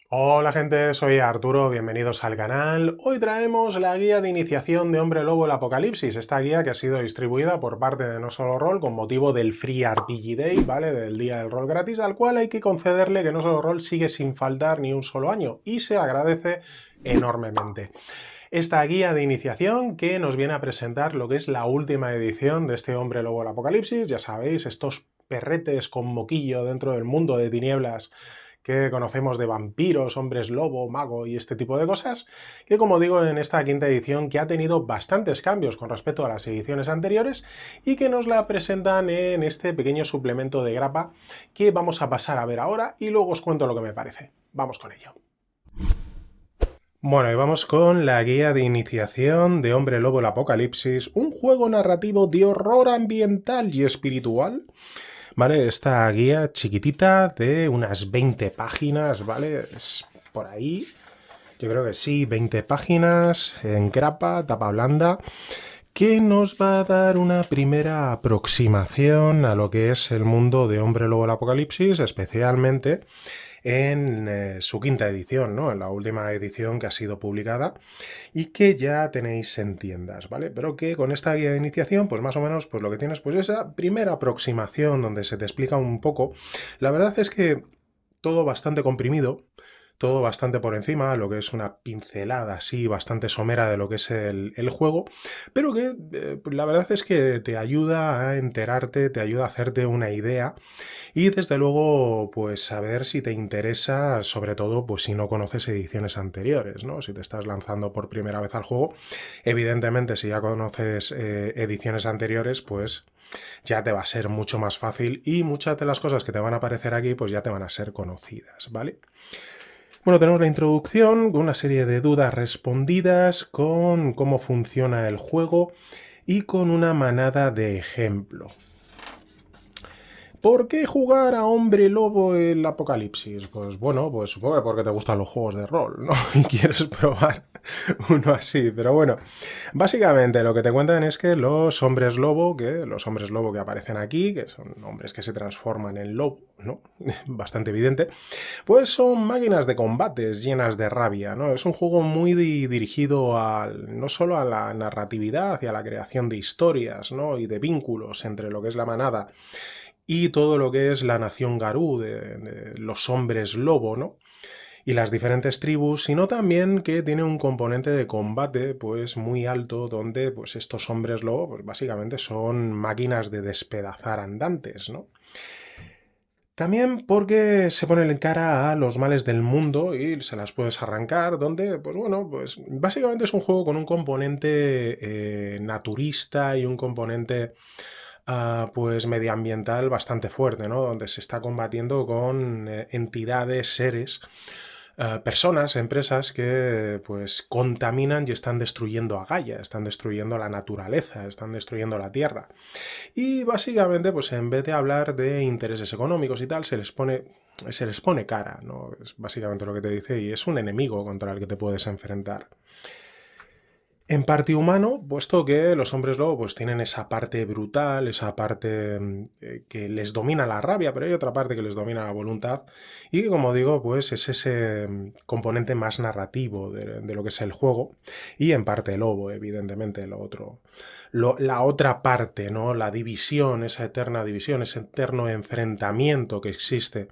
Hola gente, soy Arturo, bienvenidos al canal. Hoy traemos la guía de iniciación de Hombre Lobo el Apocalipsis, esta guía que ha sido distribuida por parte de No Solo Roll con motivo del Free RPG Day, ¿vale? Del día del rol gratis, al cual hay que concederle que No Solo Roll sigue sin faltar ni un solo año y se agradece enormemente. Esta guía de iniciación que nos viene a presentar lo que es la última edición de este Hombre Lobo el Apocalipsis, ya sabéis, estos perretes con moquillo dentro del mundo de tinieblas que conocemos de vampiros, hombres lobo, mago y este tipo de cosas, que como digo en esta quinta edición que ha tenido bastantes cambios con respecto a las ediciones anteriores y que nos la presentan en este pequeño suplemento de grapa que vamos a pasar a ver ahora y luego os cuento lo que me parece. Vamos con ello. Bueno, y vamos con la guía de iniciación de Hombre Lobo el Apocalipsis, un juego narrativo de horror ambiental y espiritual. ¿Vale? Esta guía chiquitita de unas 20 páginas, ¿vale? Es por ahí, yo creo que sí, 20 páginas en grapa, tapa blanda, que nos va a dar una primera aproximación a lo que es el mundo de Hombre Lobo el Apocalipsis, especialmente en su quinta edición, ¿no? En la última edición que ha sido publicada y que ya tenéis en tiendas, ¿vale? Pero que con esta guía de iniciación, pues más o menos, pues lo que tienes, pues esa primera aproximación donde se te explica un poco. La verdad es que todo bastante comprimido, todo bastante por encima, lo que es una pincelada así bastante somera de lo que es el juego, pero que la verdad es que te ayuda a enterarte, te ayuda a hacerte una idea y desde luego pues saber si te interesa, sobre todo pues si no conoces ediciones anteriores, ¿no? Si te estás lanzando por primera vez al juego, evidentemente si ya conoces ediciones anteriores pues ya te va a ser mucho más fácil y muchas de las cosas que te van a aparecer aquí pues ya te van a ser conocidas, ¿vale? Bueno, tenemos la introducción con una serie de dudas respondidas, con cómo funciona el juego y con una manada de ejemplo. ¿Por qué jugar a Hombre Lobo el Apocalipsis? Pues bueno, pues supongo que porque te gustan los juegos de rol, ¿no? Y quieres probar uno así. Pero bueno, básicamente lo que te cuentan es que los hombres lobo que aparecen aquí, que son hombres que se transforman en lobo, ¿no? Bastante evidente, pues son máquinas de combates llenas de rabia, ¿no? Es un juego muy dirigido no solo a la narratividad y a la creación de historias, ¿no? Y de vínculos entre lo que es la manada y todo lo que es la nación Garú, de los hombres lobo, ¿no? Y las diferentes tribus, sino también que tiene un componente de combate pues muy alto, donde pues estos hombres lobo pues básicamente son máquinas de despedazar andantes, ¿no? También porque se ponen en cara a los males del mundo y se las puedes arrancar, donde, pues bueno, pues básicamente es un juego con un componente naturista y un componente pues medioambiental bastante fuerte, ¿no? Donde se está combatiendo con entidades, seres, personas, empresas que pues contaminan y están destruyendo a Gaia, están destruyendo la naturaleza, están destruyendo la tierra. Y básicamente, pues en vez de hablar de intereses económicos y tal, se les pone cara, ¿no? Es básicamente lo que te dice y es un enemigo contra el que te puedes enfrentar. En parte humano, puesto que los hombres lobo pues tienen esa parte brutal, esa parte que les domina la rabia, pero hay otra parte que les domina la voluntad y que como digo pues es ese componente más narrativo de lo que es el juego y en parte lobo, evidentemente, lo otro, la otra parte, ¿no? La división, esa eterna división, ese eterno enfrentamiento que existe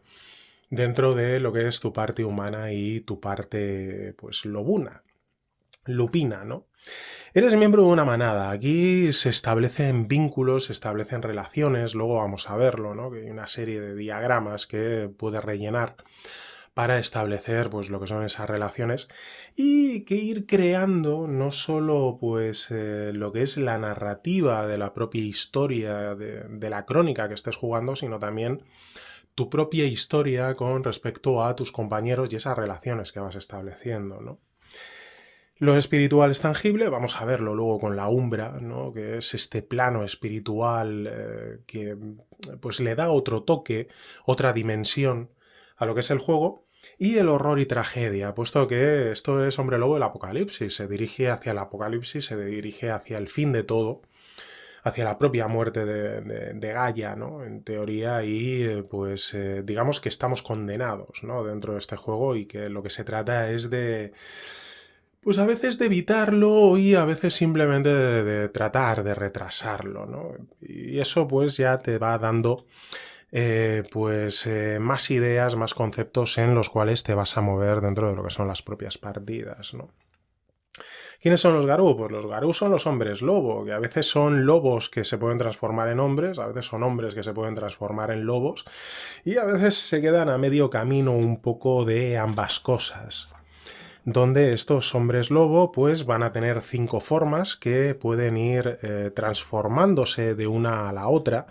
dentro de lo que es tu parte humana y tu parte pues lupina, ¿no? Eres miembro de una manada. Aquí se establecen vínculos, se establecen relaciones, luego vamos a verlo, ¿no? Que hay una serie de diagramas que puedes rellenar para establecer pues lo que son esas relaciones y que ir creando no solo pues lo que es la narrativa de la propia historia de la crónica que estés jugando, sino también tu propia historia con respecto a tus compañeros y esas relaciones que vas estableciendo, ¿no? Lo espiritual es tangible, vamos a verlo luego con la umbra, ¿no? Que es este plano espiritual que pues le da otro toque, otra dimensión a lo que es el juego, y el horror y tragedia, puesto que esto es Hombre Lobo el Apocalipsis, se dirige hacia el apocalipsis, se dirige hacia el fin de todo, hacia la propia muerte de Gaia, ¿no? En teoría, y digamos que estamos condenados, ¿no? Dentro de este juego y que lo que se trata es de, pues a veces de evitarlo y a veces simplemente de tratar de retrasarlo, ¿no? Y eso pues ya te va dando más ideas, más conceptos en los cuales te vas a mover dentro de lo que son las propias partidas, ¿no? ¿Quiénes son los Garú? Pues los Garú son los hombres lobo, que a veces son lobos que se pueden transformar en hombres, a veces son hombres que se pueden transformar en lobos, y a veces se quedan a medio camino un poco de ambas cosas. Donde estos hombres lobo pues van a tener 5 formas que pueden ir transformándose de una a la otra,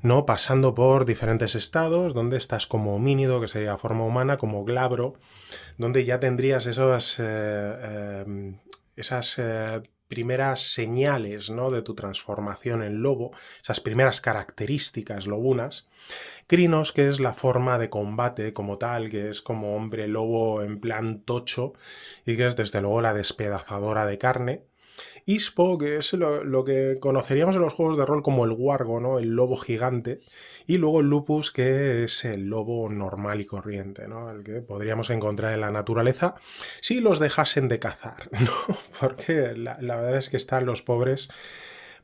¿no? Pasando por diferentes estados, donde estás como homínido, que sería forma humana, como glabro, donde ya tendrías esas primeras señales, ¿no? De tu transformación en lobo, esas primeras características lobunas. Crinos, que es la forma de combate como tal, que es como hombre lobo en plan tocho y que es desde luego la despedazadora de carne. Ispo, que es lo que conoceríamos en los juegos de rol como el Wargo, ¿no? El lobo gigante. Y luego el Lupus, que es el lobo normal y corriente, ¿no? El que podríamos encontrar en la naturaleza si los dejasen de cazar, ¿no? Porque la verdad es que están los pobres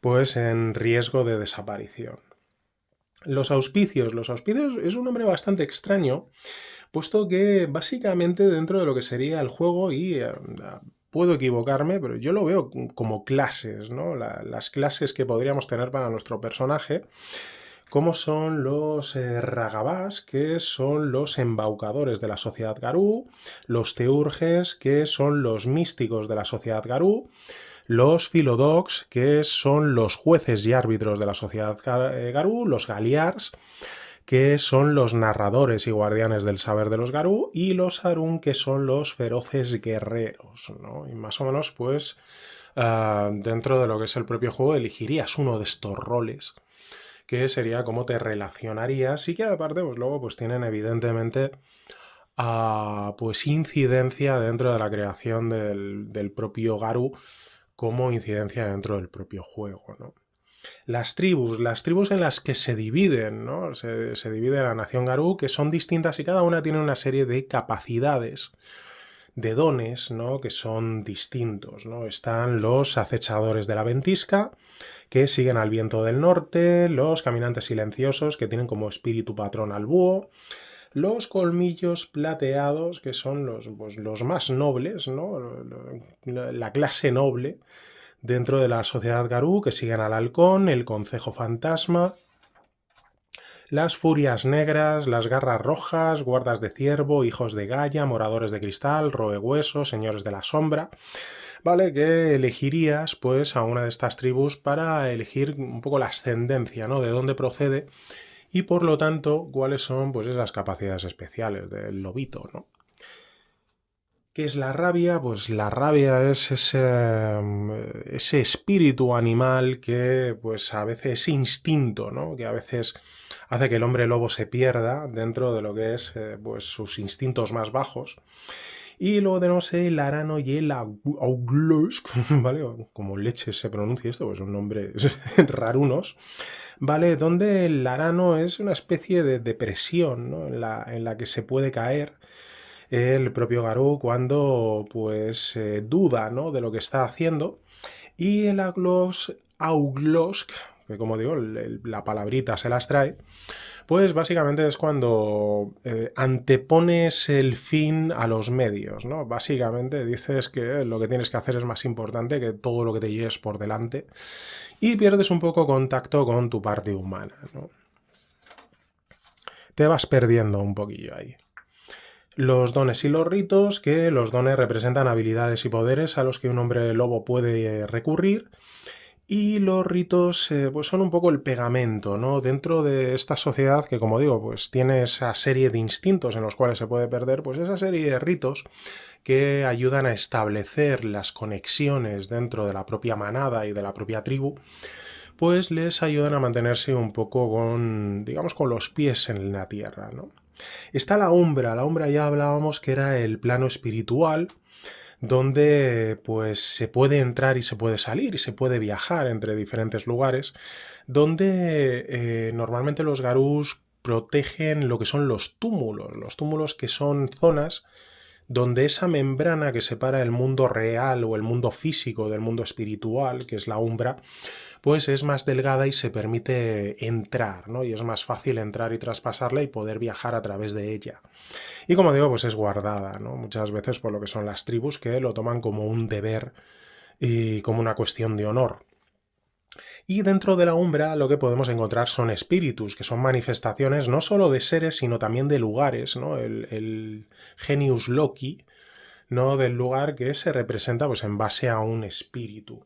pues en riesgo de desaparición. Los auspicios. Los auspicios es un nombre bastante extraño, puesto que básicamente dentro de lo que sería el juego, y puedo equivocarme, pero yo lo veo como clases, ¿no? Las clases que podríamos tener para nuestro personaje, como son los Ragabás, que son los embaucadores de la sociedad Garú, los Teurges, que son los místicos de la sociedad Garú, los Philodox, que son los jueces y árbitros de la sociedad Garú, los Galiars, que son los narradores y guardianes del saber de los Garú, y los Arun, que son los feroces guerreros, ¿no? Y más o menos, pues, dentro de lo que es el propio juego, elegirías uno de estos roles, que sería cómo te relacionarías, y que aparte, pues luego, pues tienen evidentemente pues incidencia dentro de la creación del propio Garú, como incidencia dentro del propio juego, ¿no? Las tribus en las que se dividen, ¿no? Se divide la nación Garú, que son distintas y cada una tiene una serie de capacidades, de dones, ¿no? Que son distintos, ¿no? Están los acechadores de la ventisca, que siguen al viento del norte, los caminantes silenciosos, que tienen como espíritu patrón al búho, los colmillos plateados, que son los más nobles, ¿no? La clase noble dentro de la sociedad Garú, que siguen al halcón, el concejo fantasma, las furias negras, las garras rojas, guardas de ciervo, hijos de Gaia, moradores de cristal, roehuesos, señores de la sombra. Vale, que elegirías pues a una de estas tribus para elegir un poco la ascendencia, ¿no? De dónde procede y por lo tanto cuáles son pues esas capacidades especiales del lobito, ¿no? ¿Qué es la rabia? Pues la rabia es ese espíritu animal que pues a veces, ese instinto, ¿no? Que a veces hace que el hombre lobo se pierda dentro de lo que es pues sus instintos más bajos. Y luego tenemos el arano y el auglosk, ¿vale? Como leche se pronuncia esto, pues son nombres rarunos, ¿vale? Donde el arano es una especie de depresión, ¿no? En la que se puede caer el propio Garú cuando pues duda, ¿no? De lo que está haciendo. Y el auglosk, que como digo, la palabrita se las trae, pues básicamente es cuando antepones el fin a los medios, ¿no? Básicamente dices que lo que tienes que hacer es más importante que todo lo que te lleves por delante y pierdes un poco contacto con tu parte humana, ¿no? Te vas perdiendo un poquillo ahí. Los dones y los ritos, que los dones representan habilidades y poderes a los que un hombre lobo puede recurrir. Y los ritos pues son un poco el pegamento, ¿no? Dentro de esta sociedad que, como digo, pues tiene esa serie de instintos en los cuales se puede perder, pues esa serie de ritos que ayudan a establecer las conexiones dentro de la propia manada y de la propia tribu, pues les ayudan a mantenerse un poco con, digamos, con los pies en la tierra, ¿no? Está la umbra ya hablábamos que era el plano espiritual, donde pues se puede entrar y se puede salir y se puede viajar entre diferentes lugares, donde normalmente los garús protegen lo que son los túmulos que son zonas donde esa membrana que separa el mundo real o el mundo físico del mundo espiritual, que es la umbra, pues es más delgada y se permite entrar, ¿no? Y es más fácil entrar y traspasarla y poder viajar a través de ella. Y como digo, pues es guardada, ¿no? Muchas veces por lo que son las tribus que lo toman como un deber y como una cuestión de honor. Y dentro de la umbra lo que podemos encontrar son espíritus, que son manifestaciones no solo de seres, sino también de lugares, ¿no? El genius loci, ¿no? Del lugar que se representa pues en base a un espíritu.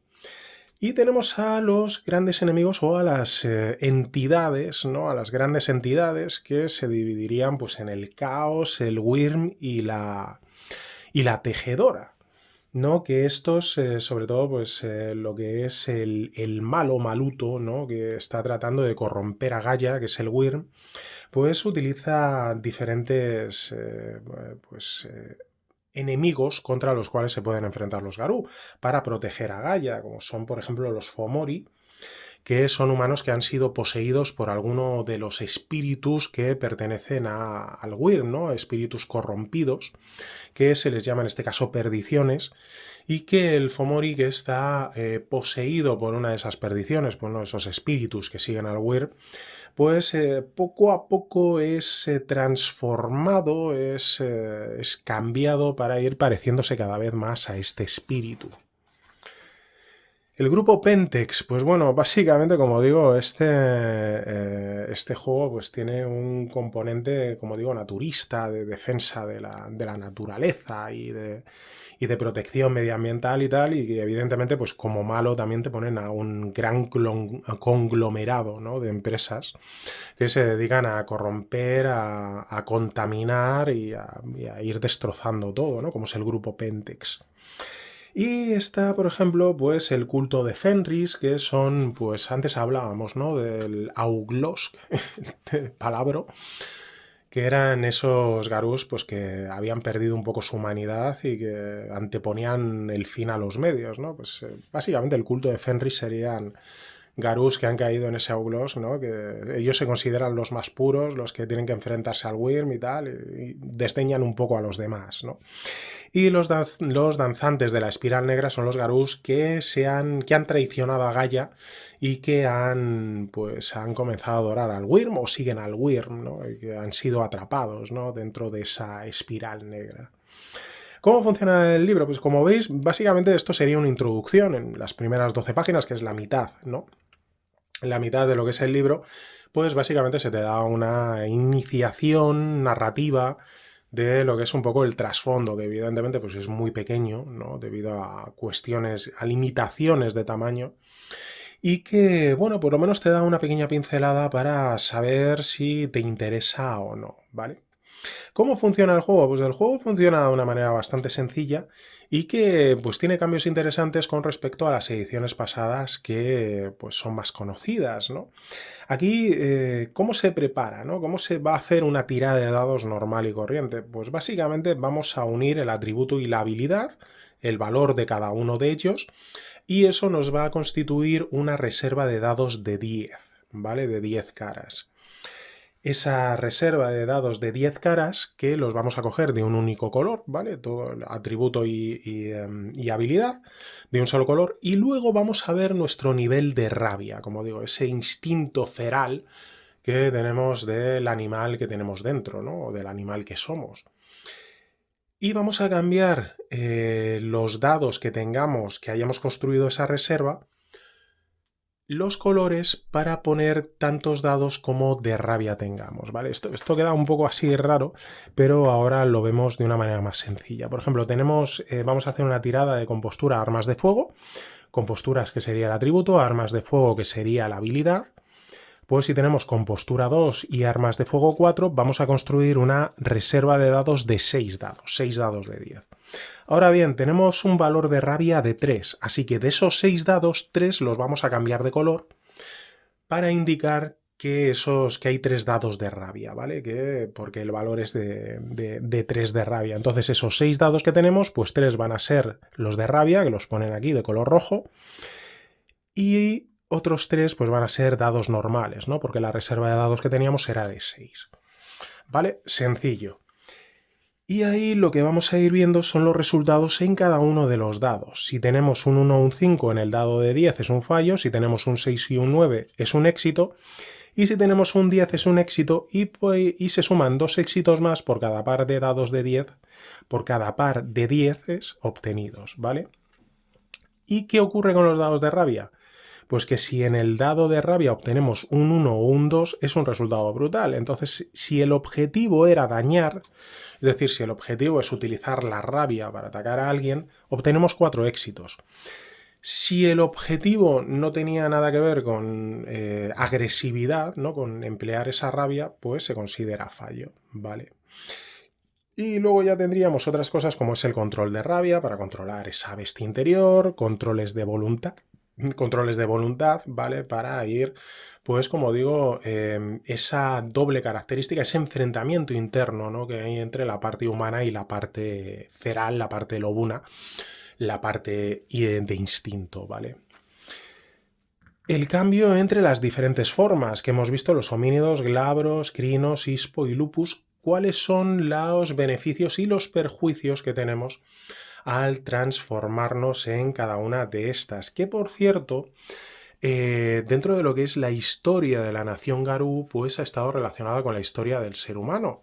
Y tenemos a los grandes enemigos o a las entidades, ¿no? A las grandes entidades que se dividirían pues en el caos, el wyrm y la tejedora, ¿no? Que estos, sobre todo, pues lo que es el malo maluto, ¿no? Que está tratando de corromper a Gaia, que es el wyrm, pues utiliza diferentes, enemigos contra los cuales se pueden enfrentar los Garú para proteger a Gaia, como son por ejemplo los Fomori, que son humanos que han sido poseídos por alguno de los espíritus que pertenecen al Wyrm, ¿no? Espíritus corrompidos, que se les llama en este caso perdiciones, y que el Fomori que está poseído por una de esas perdiciones, por uno de esos espíritus que siguen al Wyrm, pues poco a poco es transformado, es cambiado para ir pareciéndose cada vez más a este espíritu. El grupo Pentex, pues bueno, básicamente como digo, este juego pues tiene un componente, como digo, naturista, de defensa de la naturaleza y de protección medioambiental y tal, y que evidentemente pues como malo también te ponen a un gran conglomerado, ¿no? De empresas que se dedican a corromper, a contaminar y a ir destrozando todo, ¿no? Como es el grupo Pentex. Y está, por ejemplo, pues el culto de Fenris, que son, pues antes hablábamos, ¿no? Del Auglosk, palabra, que eran esos garús pues que habían perdido un poco su humanidad y que anteponían el fin a los medios, ¿no? Pues básicamente el culto de Fenris serían garús que han caído en ese Auglosk, ¿no? Que ellos se consideran los más puros, los que tienen que enfrentarse al Wyrm y tal, y desdeñan un poco a los demás, ¿no? Y los danzantes de la espiral negra son los garús que han traicionado a Gaia y que han comenzado a adorar al Wyrm o siguen al Wyrm, ¿no? Y que han sido atrapados, ¿no? Dentro de esa espiral negra. ¿Cómo funciona el libro? Pues como veis, básicamente esto sería una introducción en las primeras 12 páginas, que es la mitad, ¿no? La mitad de lo que es el libro, pues básicamente se te da una iniciación narrativa de lo que es un poco el trasfondo, que evidentemente pues es muy pequeño, ¿no? Debido a cuestiones, a limitaciones de tamaño, y que, bueno, por lo menos te da una pequeña pincelada para saber si te interesa o no, ¿vale? ¿Cómo funciona el juego? Pues el juego funciona de una manera bastante sencilla y que pues tiene cambios interesantes con respecto a las ediciones pasadas que pues son más conocidas, ¿no? Aquí, ¿cómo se prepara, ¿no? ¿Cómo se va a hacer una tirada de dados normal y corriente? Pues básicamente vamos a unir el atributo y la habilidad, el valor de cada uno de ellos, y eso nos va a constituir una reserva de dados de 10, ¿vale? De 10 caras. Esa reserva de dados de 10 caras que los vamos a coger de un único color, ¿vale? Todo el atributo y habilidad de un solo color, y luego vamos a ver nuestro nivel de rabia, como digo, ese instinto feral que tenemos del animal que tenemos dentro, ¿no? O del animal que somos. Y vamos a cambiar los dados que tengamos, que hayamos construido esa reserva, los colores para poner tantos dados como de rabia tengamos, ¿vale? Esto queda un poco así raro, pero ahora lo vemos de una manera más sencilla. Por ejemplo, vamos a hacer una tirada de compostura armas de fuego, composturas que sería el atributo, armas de fuego que sería la habilidad. Pues si tenemos compostura 2 y armas de fuego 4, vamos a construir una reserva de dados de 6 dados de 10. Ahora bien, tenemos un valor de rabia de 3, así que de esos 6 dados, 3 los vamos a cambiar de color para indicar que hay 3 dados de rabia, ¿vale? Porque el valor es de 3 de rabia. Entonces esos 6 dados que tenemos, pues 3 van a ser los de rabia, que los ponen aquí de color rojo, y otros 3 pues van a ser dados normales, ¿no? Porque la reserva de dados que teníamos era de 6. ¿Vale? Sencillo. Y ahí lo que vamos a ir viendo son los resultados en cada uno de los dados. Si tenemos un 1 o un 5 en el dado de 10 es un fallo, si tenemos un 6 y un 9 es un éxito, y si tenemos un 10 es un éxito y se suman 2 éxitos más por cada par de dados de 10, por cada par de 10 obtenidos, ¿vale? ¿Y qué ocurre con los dados de rabia? Pues que si en el dado de rabia obtenemos un 1 o un 2 es un resultado brutal. Entonces, si el objetivo era dañar, es decir, si el objetivo es utilizar la rabia para atacar a alguien, obtenemos 4 éxitos. Si el objetivo no tenía nada que ver con agresividad, ¿no? Con emplear esa rabia, pues se considera fallo, ¿vale? Y luego ya tendríamos otras cosas como es el control de rabia para controlar esa bestia interior, controles de voluntad, ¿vale? Para ir, pues como digo, esa doble característica, ese enfrentamiento interno, ¿no? Que hay entre la parte humana y la parte feral, la parte lobuna, la parte de instinto, ¿vale? El cambio entre las diferentes formas que hemos visto, los homínidos, glabros, crinos, ispo y lupus, ¿cuáles son los beneficios y los perjuicios que tenemos al transformarnos en cada una de estas? Que por cierto, dentro de lo que es la historia de la nación Garú, pues ha estado relacionada con la historia del ser humano.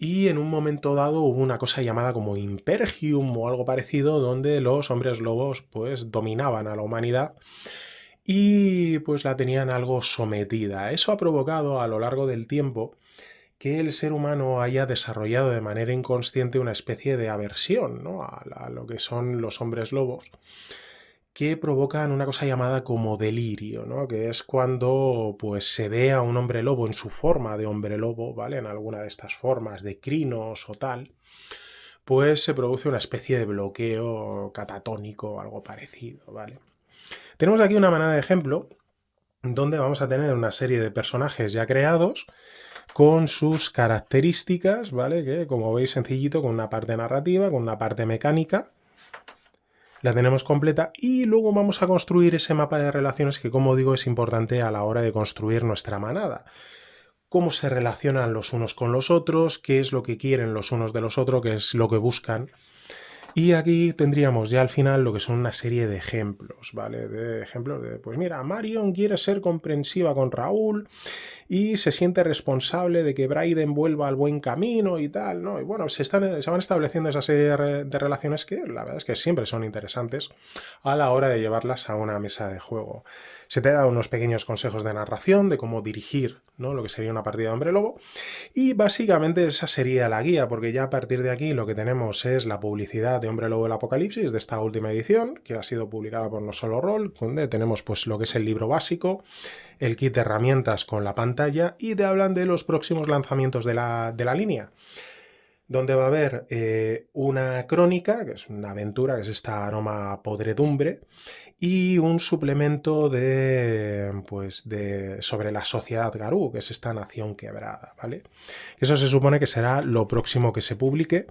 Y en un momento dado hubo una cosa llamada como Impergium o algo parecido, donde los hombres lobos pues dominaban a la humanidad y pues la tenían algo sometida. Eso ha provocado a lo largo del tiempo que el ser humano haya desarrollado de manera inconsciente una especie de aversión, ¿no? a lo que son los hombres lobos, que provocan una cosa llamada como delirio, ¿no? Que es cuando pues se ve a un hombre lobo en su forma de hombre lobo, ¿vale? En alguna de estas formas de crinos o tal, pues se produce una especie de bloqueo catatónico o algo parecido, ¿vale? Tenemos aquí una manera de ejemplo donde vamos a tener una serie de personajes ya creados con sus características, ¿vale? Que como veis sencillito, con una parte narrativa, con una parte mecánica, la tenemos completa y luego vamos a construir ese mapa de relaciones que, como digo, es importante a la hora de construir nuestra manada. Cómo se relacionan los unos con los otros, qué es lo que quieren los unos de los otros, qué es lo que buscan. Y aquí tendríamos ya al final lo que son una serie de ejemplos, ¿vale? De ejemplos de, pues mira, Marion quiere ser comprensiva con Raúl y se siente responsable de que Bryden vuelva al buen camino y tal, ¿no? Y bueno, se van estableciendo esa serie de relaciones que la verdad es que siempre son interesantes a la hora de llevarlas a una mesa de juego. Se te da unos pequeños consejos de narración, de cómo dirigir, ¿no? Lo que sería una partida de hombre lobo. Y básicamente esa sería la guía, porque ya a partir de aquí lo que tenemos es la publicidad de Hombre Lobo del Apocalipsis de esta última edición, que ha sido publicada por No Solo Roll, donde tenemos pues lo que es el libro básico, el kit de herramientas con la pantalla y te hablan de los próximos lanzamientos de la línea, donde va a haber una crónica, que es una aventura, que es esta aroma podredumbre, y un suplemento sobre la sociedad Garú, que es esta nación quebrada, ¿vale? Eso se supone que será lo próximo que se publique.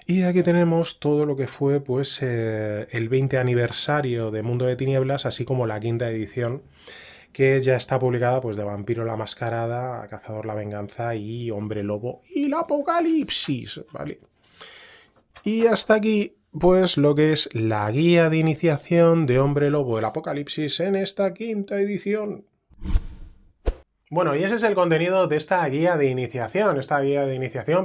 Y aquí tenemos todo lo que fue pues el 20 aniversario de Mundo de Tinieblas, así como la quinta edición, que ya está publicada pues de Vampiro la Mascarada, Cazador la Venganza y Hombre Lobo y el Apocalipsis, ¿vale? Y hasta aquí pues lo que es la guía de iniciación de Hombre Lobo el Apocalipsis en esta quinta edición. Bueno, y ese es el contenido de esta guía de iniciación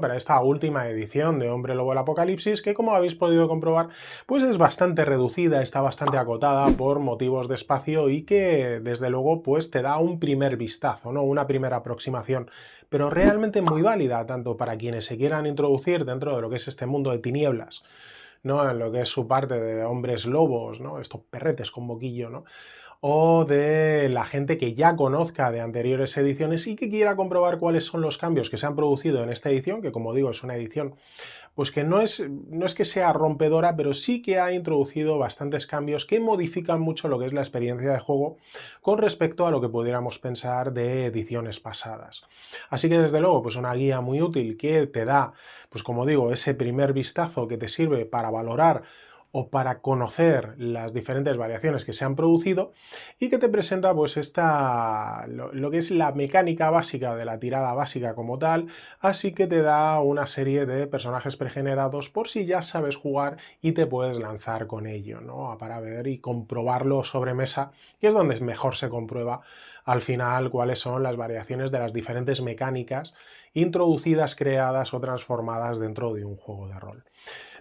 para esta última edición de Hombre Lobo el Apocalipsis, que como habéis podido comprobar, pues es bastante reducida, está bastante acotada por motivos de espacio y que desde luego pues te da un primer vistazo, ¿no? Una primera aproximación, pero realmente muy válida, tanto para quienes se quieran introducir dentro de lo que es este mundo de tinieblas, ¿no? En lo que es su parte de hombres lobos, ¿no? Estos perretes con boquillo, ¿no? O de la gente que ya conozca de anteriores ediciones y que quiera comprobar cuáles son los cambios que se han producido en esta edición, que como digo es una edición pues que no es que sea rompedora, pero sí que ha introducido bastantes cambios que modifican mucho lo que es la experiencia de juego con respecto a lo que pudiéramos pensar de ediciones pasadas. Así que desde luego, pues una guía muy útil que te da, pues como digo, ese primer vistazo que te sirve para valorar o para conocer las diferentes variaciones que se han producido y que te presenta pues lo que es la mecánica básica de la tirada básica como tal, así que te da una serie de personajes pregenerados por si ya sabes jugar y te puedes lanzar con ello, ¿no? Para ver y comprobarlo sobre mesa, que es donde mejor se comprueba al final cuáles son las variaciones de las diferentes mecánicas introducidas, creadas o transformadas dentro de un juego de rol.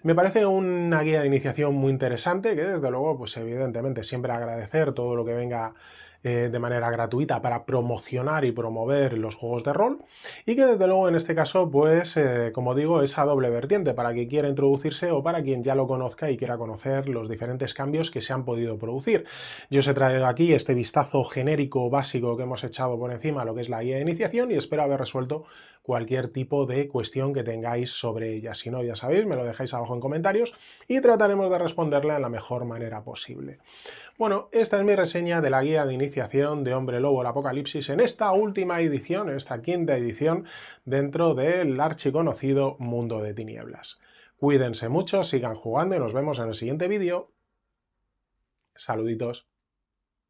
Me parece una guía de iniciación muy interesante, que desde luego, pues evidentemente siempre agradecer todo lo que venga de manera gratuita para promocionar y promover los juegos de rol y que desde luego en este caso pues como digo esa doble vertiente para quien quiera introducirse o para quien ya lo conozca y quiera conocer los diferentes cambios que se han podido producir. Yo os he traído aquí este vistazo genérico básico que hemos echado por encima a lo que es la guía de iniciación y espero haber resuelto cualquier tipo de cuestión que tengáis sobre ella. Si no, ya sabéis, me lo dejáis abajo en comentarios y trataremos de responderle de la mejor manera posible. Bueno, esta es mi reseña de la guía de iniciación de Hombre Lobo el Apocalipsis en esta última edición, en esta quinta edición dentro del archiconocido Mundo de Tinieblas. Cuídense mucho, sigan jugando y nos vemos en el siguiente vídeo. Saluditos.